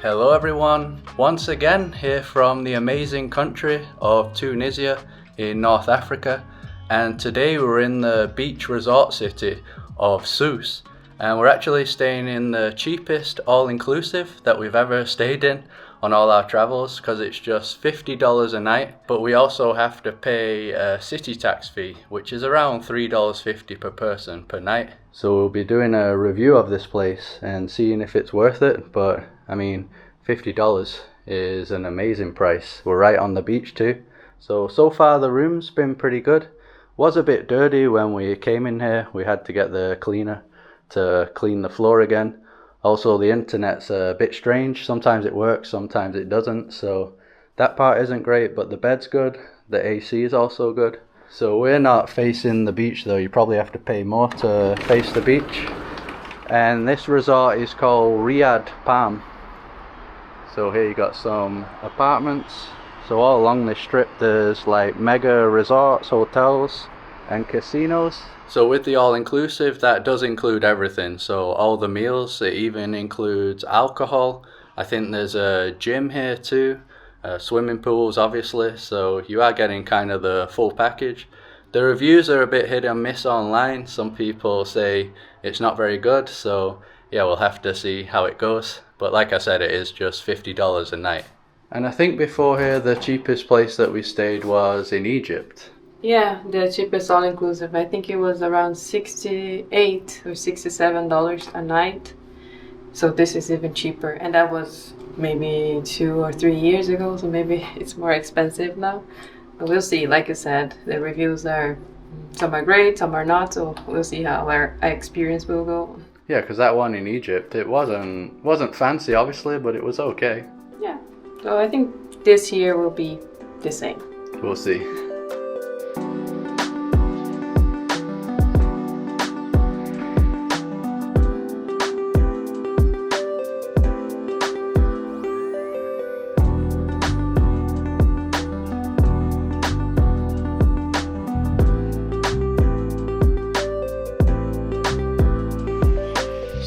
Hello everyone, once again here from the amazing country of Tunisia in North Africa, and today we're in the beach resort city of Sousse, and we're actually staying in the cheapest all-inclusive that we've ever stayed in on all our travels, because it's just $50 a night, but we also have to pay a city tax fee, which is around $3.50 per person per night. So we'll be doing a review of this place and seeing if it's worth it, but I mean, $50 is an amazing price. We're right on the beach too. So far the room's been pretty good. Was a bit dirty when we came in here. We had to get the cleaner to clean the floor again. Also the internet's a bit strange. Sometimes it works, sometimes it doesn't. So that part isn't great, but the bed's good. The AC is also good. So we're not facing the beach though. You probably have to pay more to face the beach. And this resort is called Ribat Palm. So here you got some apartments. So all along this strip there's like mega resorts, hotels and casinos. So with the all-inclusive, that does include everything. So all the meals, it even includes alcohol. I think there's a gym here too, swimming pools obviously. So you are getting kind of the full package. The reviews are a bit hit and miss online. Some people say it's not very good. So yeah, we'll have to see how it goes. But like I said, it is just $50 a night. And I think before here, the cheapest place that we stayed was in Egypt. Yeah, the cheapest all-inclusive. I think it was around $68 or $67 a night. So this is even cheaper. And that was maybe 2 or 3 years ago. So maybe it's more expensive now. But we'll see. Like I said, the reviews are, some are great, some are not. So we'll see how our experience will go. Yeah, because that one in Egypt, it wasn't fancy obviously, but it was okay. Yeah, so I think this year will be the same. We'll see.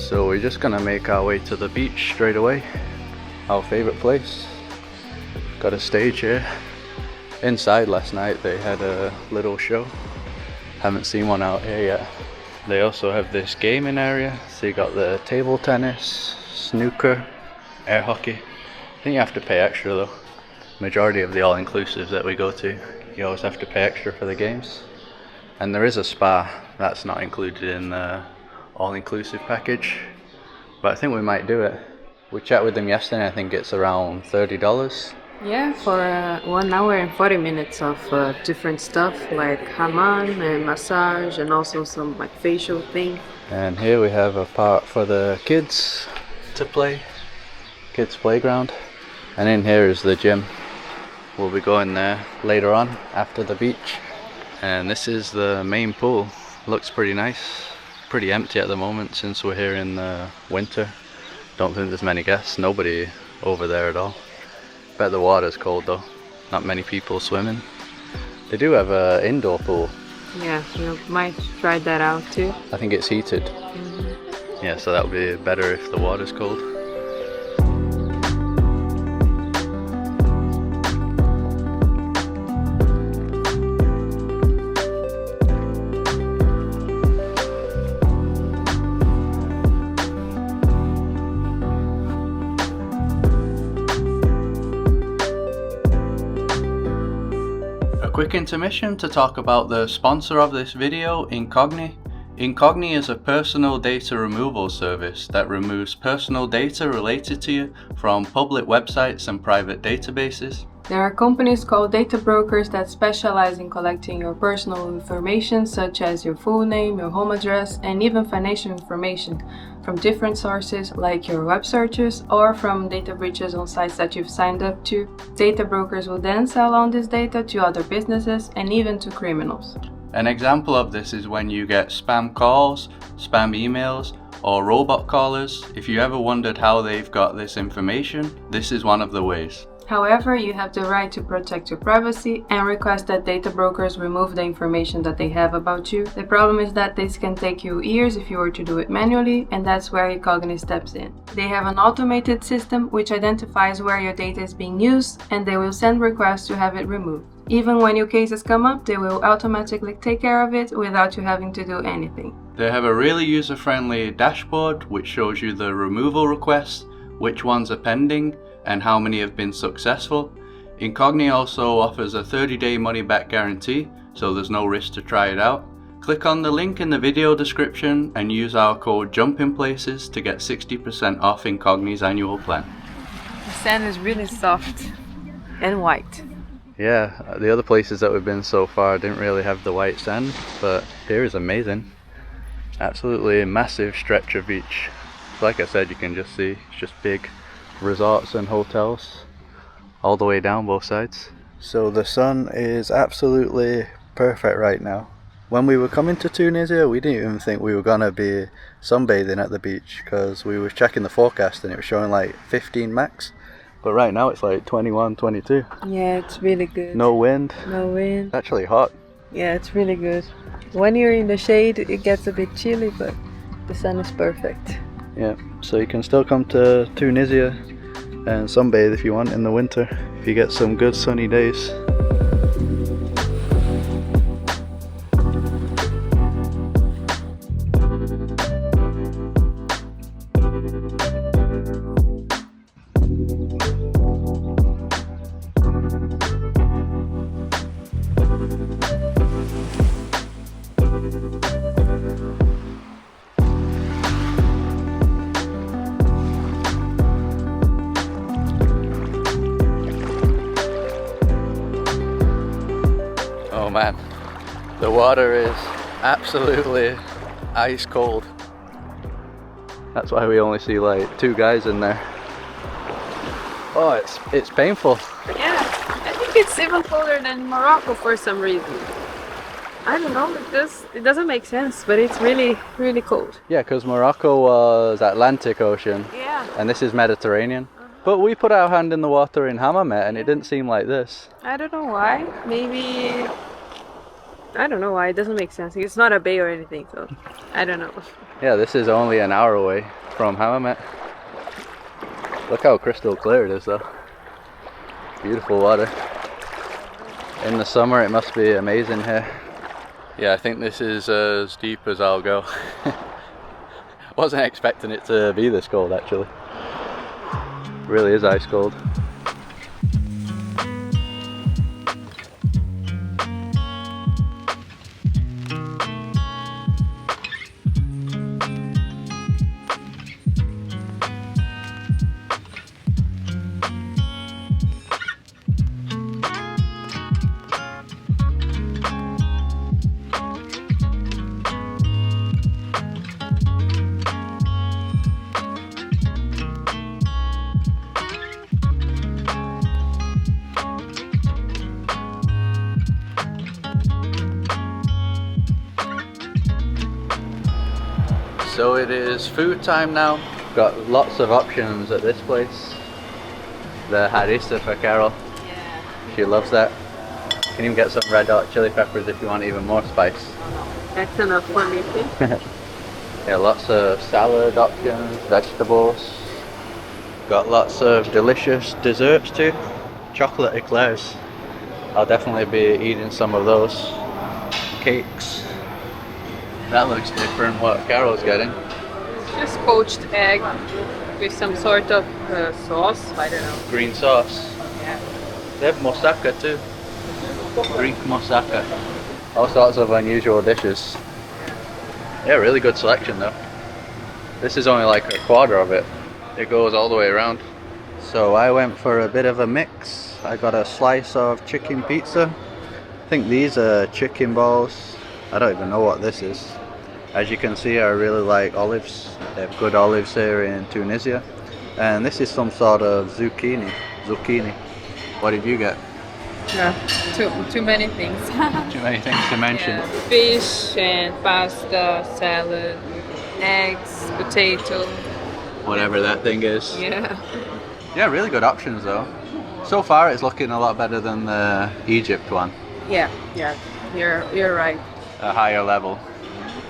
So we're just gonna make our way to the beach straight away. Our favorite place. Got a stage here. Inside last night they had a little show. Haven't seen one out here yet. They also have this gaming area. So you got the table tennis, snooker, air hockey. I think you have to pay extra though. Majority of the all-inclusives that we go to, you always have to pay extra for the games. And there is a spa. That's not included in the all-inclusive package, but I think we might do it. We chatted with them yesterday. I think it's around $30. Yeah, for 1 hour and 40 minutes of different stuff like hammam and massage and also some like facial thing. And here we have a part for the kids to play, kids playground. And in here is the gym. We'll be going there later on after the beach. And this is the main pool. Looks pretty nice. Pretty empty at the moment since we're here in the winter. Don't think there's many guests, nobody over there at all. Bet the water's cold though, not many people swimming. They do have an indoor pool. Yeah, you might try that out too. I think it's heated. Yeah, so that would be better if the water's cold. Quick intermission to talk about the sponsor of this video, Incogni. Incogni is a personal data removal service that removes personal data related to you from public websites and private databases. There are companies called data brokers that specialize in collecting your personal information such as your full name, your home address, and even financial information from different sources like your web searches or from data breaches on sites that you've signed up to. Data brokers will then sell on this data to other businesses and even to criminals. An example of this is when you get spam calls, spam emails, or robot callers. If you ever wondered how they've got this information, this is one of the ways. However, you have the right to protect your privacy and request that data brokers remove the information that they have about you. The problem is that this can take you years if you were to do it manually, and that's where eCogni steps in. They have an automated system which identifies where your data is being used, and they will send requests to have it removed. Even when new cases come up, they will automatically take care of it without you having to do anything. They have a really user-friendly dashboard which shows you the removal requests, which ones are pending, and how many have been successful. eCogni also offers a 30-day money-back guarantee, so there's no risk to try it out. Click on the link in the video description and use our code JUMPINPLACES to get 60% off eCogni's annual plan. The sand is really soft and white. Yeah, the other places that we've been so far didn't really have the white sand, but here is amazing. Absolutely massive stretch of beach. Like I said, you can just see it's just big resorts and hotels all the way down both sides. So the sun is absolutely perfect right now. When we were coming to Tunisia, we didn't even think we were gonna be sunbathing at the beach because we were checking the forecast and it was showing like 15 max. But right now it's like 21, 22. Yeah, it's really good. No wind. No wind. It's actually hot. Yeah, it's really good. When you're in the shade, it gets a bit chilly, but the sun is perfect. Yeah, so you can still come to Tunisia and sunbathe if you want in the winter, if you get some good sunny days. Oh man, the water is absolutely ice cold. That's why we only see like 2 guys in there. Oh, it's painful. Yeah, I think it's even colder than Morocco for some reason. I don't know, it doesn't make sense, but it's really, really cold. Yeah, because Morocco was Atlantic Ocean. Yeah. And this is Mediterranean. But we put our hand in the water in Hammamet and it didn't seem like this. I don't know why. Maybe... I don't know why. It doesn't make sense. It's not a bay or anything, so I don't know. Yeah, this is only an hour away from Hammamet. Look how crystal clear it is though. Beautiful water. In the summer it must be amazing here. Yeah, I think this is as deep as I'll go. Wasn't expecting it to be this cold actually. Really is ice cold. So it is food time now. Got lots of options at this place. The harissa for Carol. Yeah. She loves that. You can even get some red hot chili peppers if you want even more spice. That's enough for me, please. Yeah, lots of salad options, vegetables. Got lots of delicious desserts too. Chocolate eclairs. I'll definitely be eating some of those. Cakes. That looks different, what Carol's getting. Just poached egg with some sort of sauce, I don't know. Green sauce. Yeah. They have moussaka too. Greek moussaka. All sorts of unusual dishes. Yeah, really good selection though. This is only like a quarter of it. It goes all the way around. So I went for a bit of a mix. I got a slice of chicken pizza. I think these are chicken balls. I don't even know what this is. As you can see, I really like olives. They have good olives here in Tunisia. And this is some sort of zucchini. What did you get? Yeah, too many things. Too many things to mention. Yeah. Fish and pasta, salad, eggs, potato. Whatever that thing is. Yeah. Yeah, really good options though. So far it's looking a lot better than the Egypt one. Yeah, you're right. A higher level.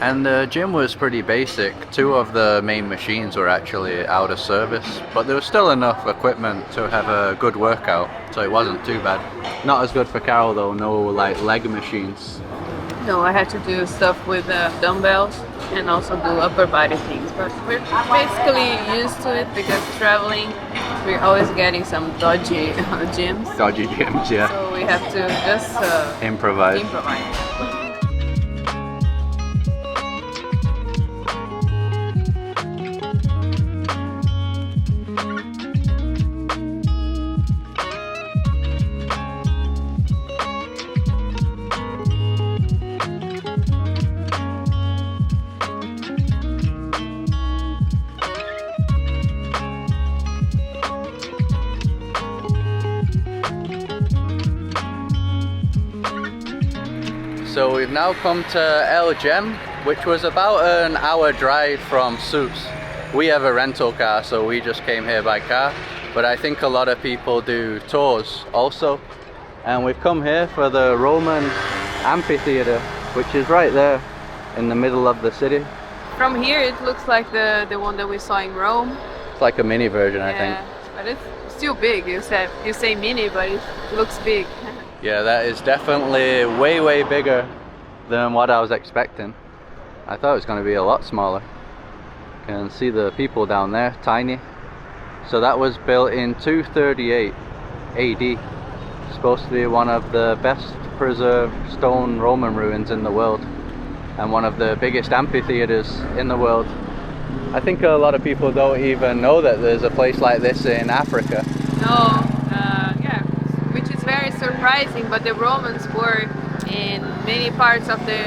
And the gym was pretty basic. 2 of the main machines were actually out of service, but there was still enough equipment to have a good workout, so it wasn't too bad. Not as good for Carol though, no like leg machines. No, I had to do stuff with dumbbells and also do upper body things, but we're basically used to it because traveling, we're always getting some dodgy gyms. Dodgy gyms, yeah. So we have to just improvise. So we've now come to El Jem, which was about an hour drive from Sousse. We have a rental car, so we just came here by car, but I think a lot of people do tours also. And we've come here for the Roman amphitheater, which is right there in the middle of the city. From here it looks like the one that we saw in Rome. It's like a mini version, I think. But it's still big. You say mini, but it looks big. Yeah, that is definitely way bigger than what I was expecting. I thought it was going to be a lot smaller. You can see the people down there, tiny. So that was built in 238 AD. Supposed to be one of the best preserved stone Roman ruins in the world, and one of the biggest amphitheaters in the world. I think a lot of people don't even know that there's a place like this in Africa. No, which is very surprising, but the Romans were in many parts of the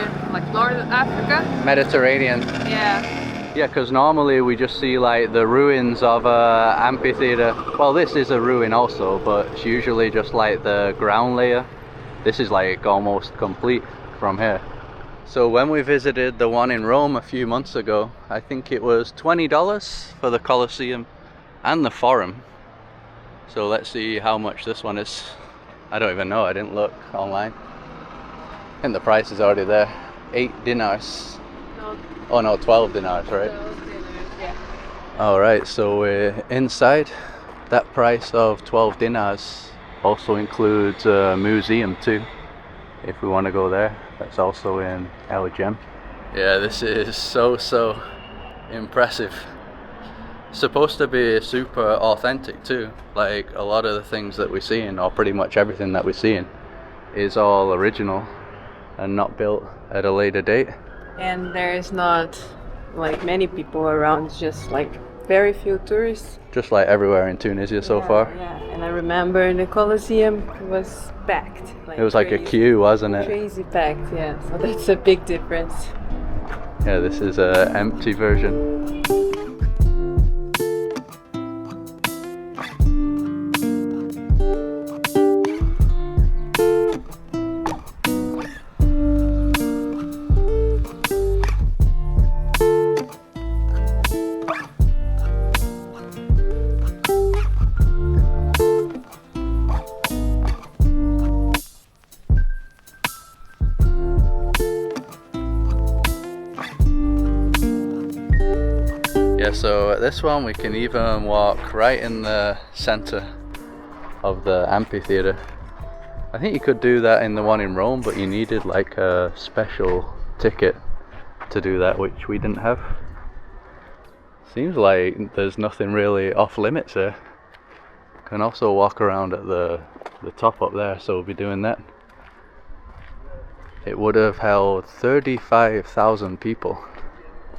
North Africa. Mediterranean. Yeah, because normally we just see like the ruins of a amphitheater. Well, this is a ruin also, but it's usually just like the ground layer. This is like almost complete from here. So when we visited the one in Rome a few months ago, I think it was $20 for the Colosseum and the Forum. So let's see how much this one is. I don't even know, I didn't look online. I think the price is already there. 8 dinars. No. Oh no, 12 dinars, right? 12 dinars, yeah. Alright, so we're inside. That price of 12 dinars also includes a museum too, if we want to go there. That's also in El Jem. Yeah, this is so impressive. Supposed to be super authentic too. Like a lot of the things that we're seeing, or pretty much everything that we're seeing, is all original and not built at a later date. And there is not like many people around, it's just like very few tourists. Just like everywhere in Tunisia so far. Yeah, and I remember in the Colosseum it was packed. It was like a queue, wasn't it? Crazy packed, yeah. So that's a big difference. Yeah, this is an empty version. Yeah, so at this one we can even walk right in the center of the amphitheater. I think you could do that in the one in Rome, but you needed like a special ticket to do that, which we didn't have. Seems like there's nothing really off limits here. Can also walk around at the top up there, so we'll be doing that. It would have held 35,000 people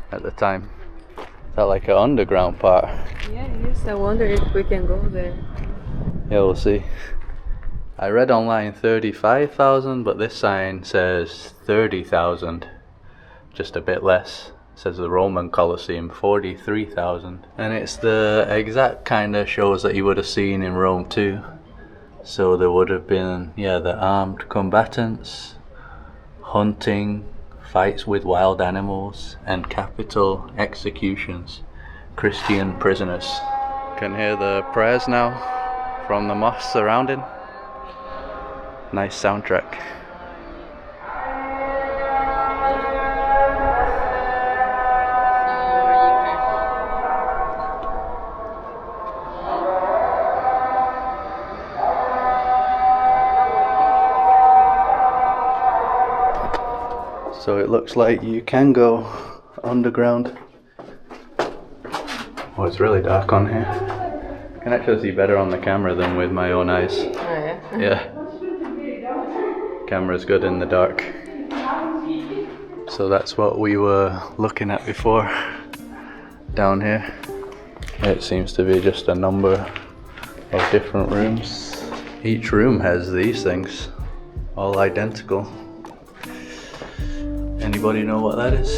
at the time. Is that like an underground part? Yeah, it is. I wonder if we can go there. Yeah, we'll see. I read online 35,000, but this sign says 30,000. Just a bit less. It says the Roman Colosseum, 43,000. And it's the exact kind of shows that you would have seen in Rome too. So there would have been, yeah, the armed combatants, hunting, fights with wild animals, and capital executions. Christian prisoners. Can hear the prayers now from the mosque surrounding. Nice soundtrack. So it looks like you can go underground. Oh, it's really dark on here. I can actually see better on the camera than with my own eyes. Oh yeah? Yeah. Camera's good in the dark. So that's what we were looking at before. Down here. It seems to be just a number of different rooms. Each room has these things. All identical. Anybody know what that is?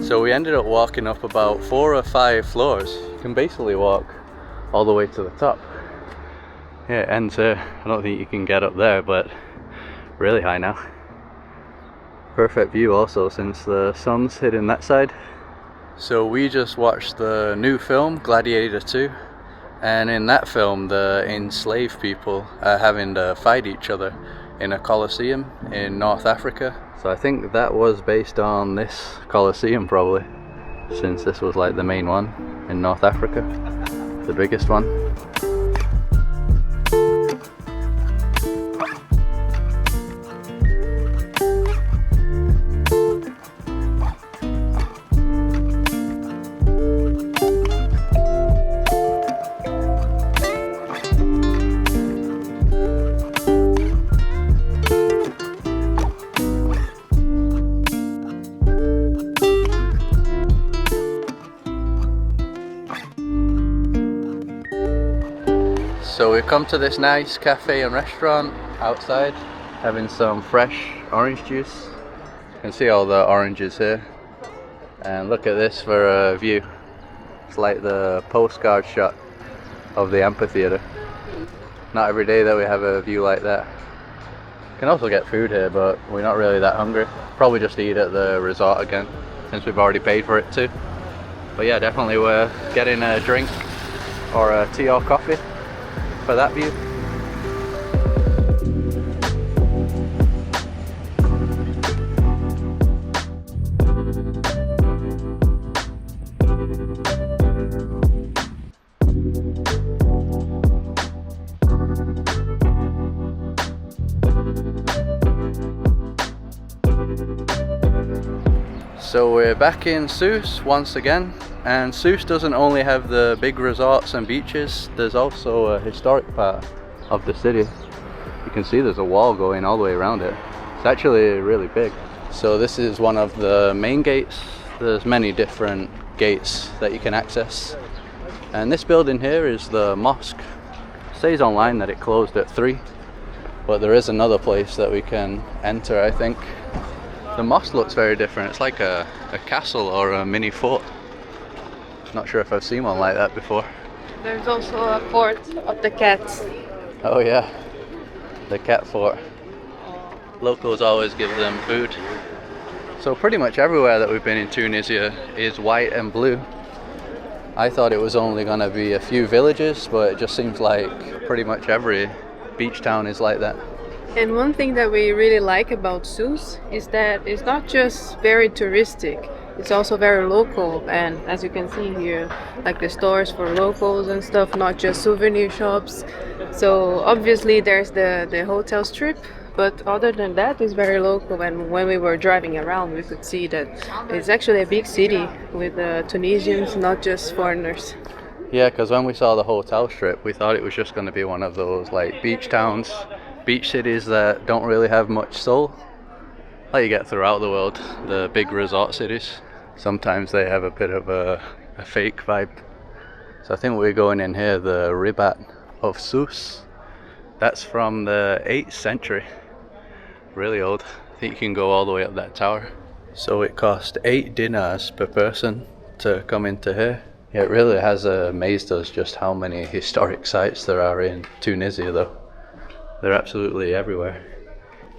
So we ended up walking up about 4 or 5 floors. You can basically walk all the way to the top. Yeah, it ends here. I don't think you can get up there, but really high now. Perfect view also since the sun's hitting that side. So we just watched the new film, Gladiator 2. And in that film, the enslaved people are having to fight each other in a coliseum in North Africa. So I think that was based on this coliseum probably, since this was like the main one in North Africa, the biggest one. So we've come to this nice cafe and restaurant outside, having some fresh orange juice. You can see all the oranges here. And look at this for a view. It's like the postcard shot of the amphitheater. Not every day that we have a view like that. You can also get food here, but we're not really that hungry. Probably just eat at the resort again, since we've already paid for it too. But yeah, definitely we're getting a drink or a tea or coffee for that view. So we're back in Sousse once again, and Sousse doesn't only have the big resorts and beaches, there's also a historic part of the city. You can see there's a wall going all the way around it. It's actually really big. So this is one of the main gates. There's many different gates that you can access. And this building here is the mosque. It says online that it closed at 3, but there is another place that we can enter, I think. The mosque looks very different. It's like a castle or a mini fort. Not sure if I've seen one like that before. There's also a fort of the cats. Oh yeah, the cat fort. Locals always give them food. So pretty much everywhere that we've been in Tunisia is white and blue. I thought it was only going to be a few villages, but it just seems like pretty much every beach town is like that. And one thing that we really like about Sousse is that it's not just very touristic, it's also very local. And as you can see here, like the stores for locals and stuff, not just souvenir shops. So obviously there's the hotel strip, but other than that it's very local. And when we were driving around, we could see that it's actually a big city with Tunisians, not just foreigners. Yeah, because when we saw the hotel strip, we thought it was just going to be one of those like beach towns, beach cities that don't really have much soul. like you get throughout the world, the big resort cities. Sometimes they have a bit of a fake vibe. So I think we're going in here, the Ribat of Sousse. That's from the 8th century. Really old. I think you can go all the way up that tower. So it cost 8 dinars per person to come into here. Yeah, it really has amazed us just how many historic sites there are in Tunisia though. They're absolutely everywhere.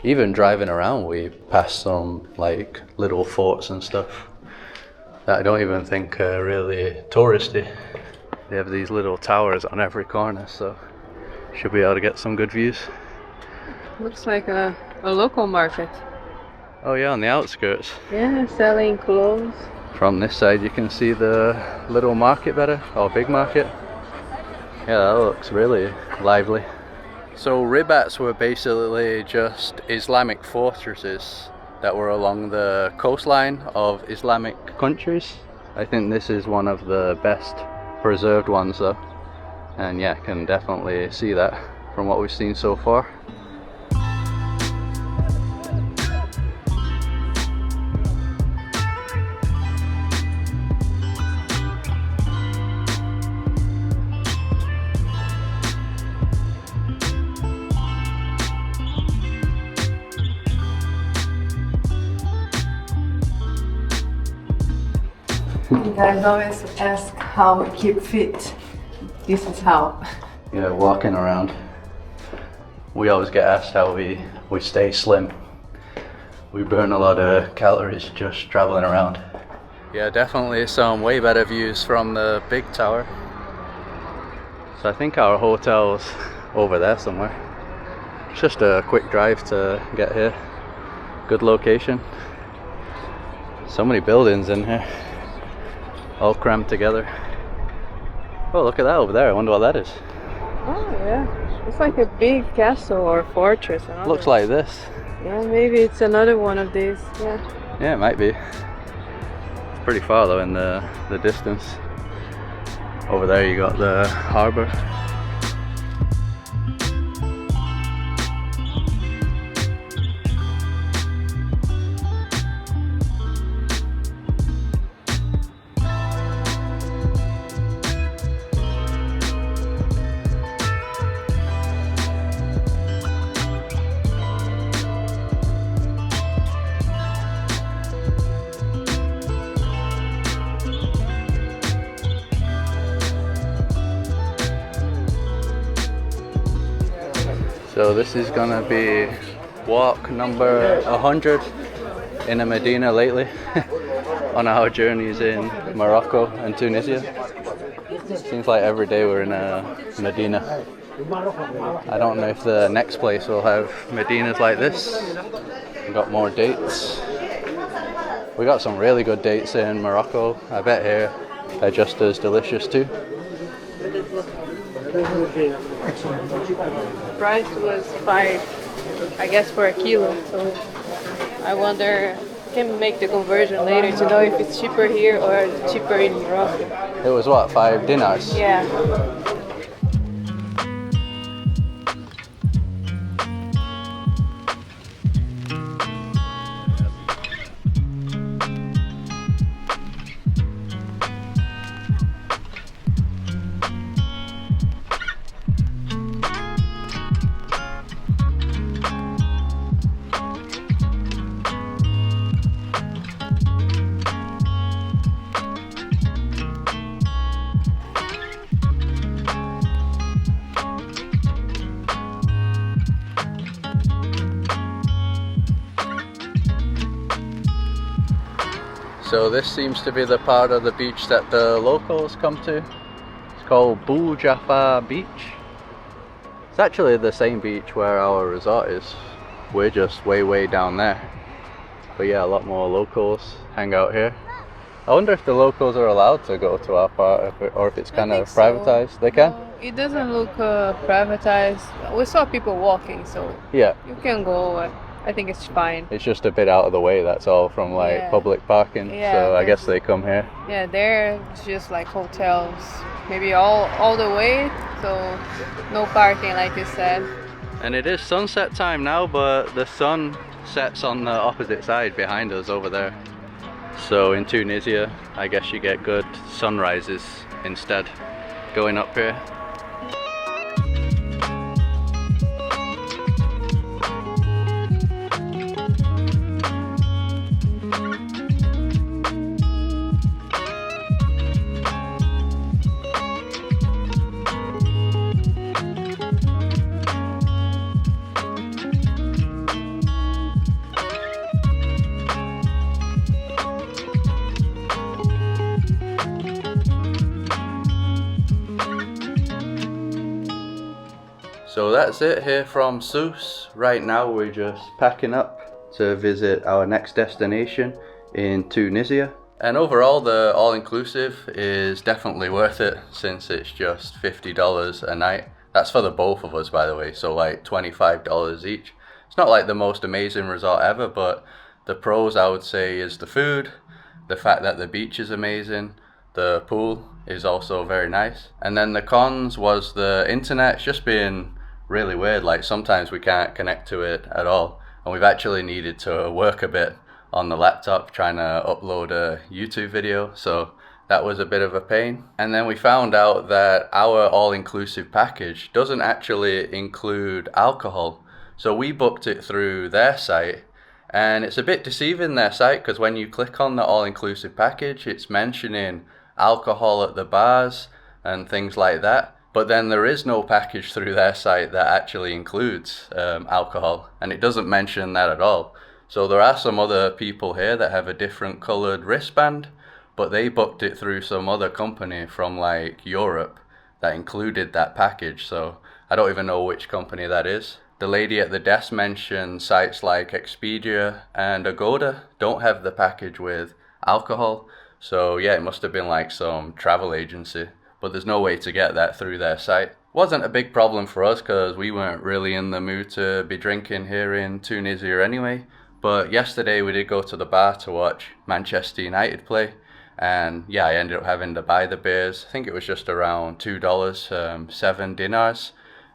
Even driving around we passed some like little forts and stuff that I don't even think are really touristy. They have these little towers on every corner, so should be able to get some good views. Looks like a local market. Oh yeah, on the outskirts. Yeah, selling clothes. From this side you can see the little market better, or big market. Yeah, that looks really lively. So Ribats were basically just Islamic fortresses that were along the coastline of Islamic countries. I think this is one of the best preserved ones though. And yeah, can definitely see that from what we've seen so far. You guys always ask how we keep fit. This is how. Yeah, walking around. We always get asked how we stay slim. We burn a lot of calories just traveling around. Yeah, definitely some way better views from the big tower. So I think our hotel's over there somewhere. It's just a quick drive to get here. Good location. So many buildings in here, all crammed together. Oh, look at that over there. I wonder what that is. Oh yeah, it's like a big castle or fortress. Looks like this. Yeah, maybe it's another one of these. Yeah. Yeah, it might be. It's pretty far though in the distance. Over there you got the harbour. So this is gonna be walk number 100 in Medina lately on our journeys in Morocco and Tunisia. Seems like every day we're in Medina. I don't know if the next place will have Medinas like this. We've got more dates. We got some really good dates in Morocco. I bet here they're just as delicious too. Price was 5, I guess, for a kilo. So I wonder, can make the conversion later to know if it's cheaper here or cheaper in Morocco. It was what, 5 dinars? Yeah. So this seems to be the part of the beach that the locals come to. It's called Bou Jaffa Beach. It's actually the same beach where our resort is. We're just way down there. But yeah, a lot more locals hang out here. I wonder if the locals are allowed to go to our part, or if it's kind of privatized. They can? No, it doesn't look privatized. We saw people walking, so yeah, you can go. I think it's fine. It's just a bit out of the way, that's all, from like public parking. Yeah, so I guess they come here. Yeah, there it's just like hotels, maybe all the way, so no parking like you said. And it is sunset time now, but the sun sets on the opposite side behind us over there. So in Tunisia, I guess you get good sunrises instead going up here. So that's it here from Sousse. Right now we're just packing up to visit our next destination in Tunisia. And overall the all-inclusive is definitely worth it since it's just $50 a night. That's for the both of us, by the way, so like $25 each. It's not like the most amazing resort ever, but the pros I would say is the food, the fact that the beach is amazing, the pool is also very nice. And then the cons was the internet's just been really weird. Like sometimes we can't connect to it at all, and we've actually needed to work a bit on the laptop trying to upload a YouTube video, so that was a bit of a pain. And then we found out that our all-inclusive package doesn't actually include alcohol, so we booked it through their site, and it's a bit deceiving, their site, because when you click on the all-inclusive package it's mentioning alcohol at the bars and things like that. But then there is no package through their site that actually includes alcohol, and it doesn't mention that at all. So there are some other people here that have a different coloured wristband, but they booked it through some other company from like Europe that included that package. So I don't even know which company that is. The lady at the desk mentioned sites like Expedia and Agoda don't have the package with alcohol. So yeah, it must have been like some travel agency. But there's no way to get that through their site. Wasn't a big problem for us because we weren't really in the mood to be drinking here in Tunisia anyway. But yesterday we did go to the bar to watch Manchester United play, and yeah, I ended up having to buy the beers. I think it was just around $2, 7 dinars,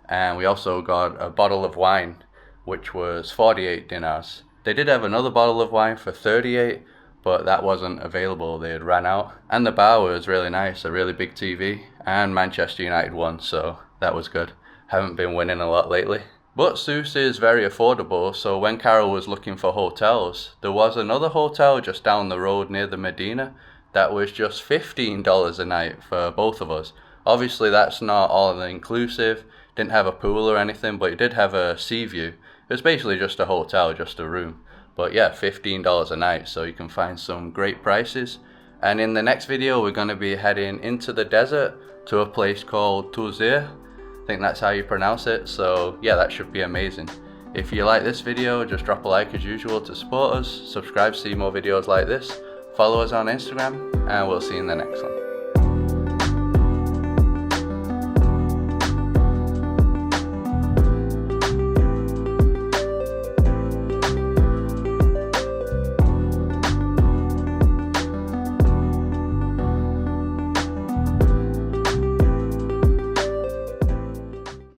and we also got a bottle of wine which was 48 dinars. They did have another bottle of wine for 38, but that wasn't available, they had ran out. And the bar was really nice, a really big TV, and Manchester United won, so that was good. Haven't been winning a lot lately. But Sousse is very affordable, so when Carol was looking for hotels, there was another hotel just down the road near the Medina that was just $15 a night for both of us. Obviously that's not all inclusive, didn't have a pool or anything, but it did have a sea view. It was basically just a hotel, just a room. But yeah, $15 a night, so you can find some great prices. And in the next video, we're going to be heading into the desert to a place called Touzer. I think that's how you pronounce it, so yeah, that should be amazing. If you like this video, just drop a like as usual to support us, subscribe to see more videos like this, follow us on Instagram, and we'll see you in the next one.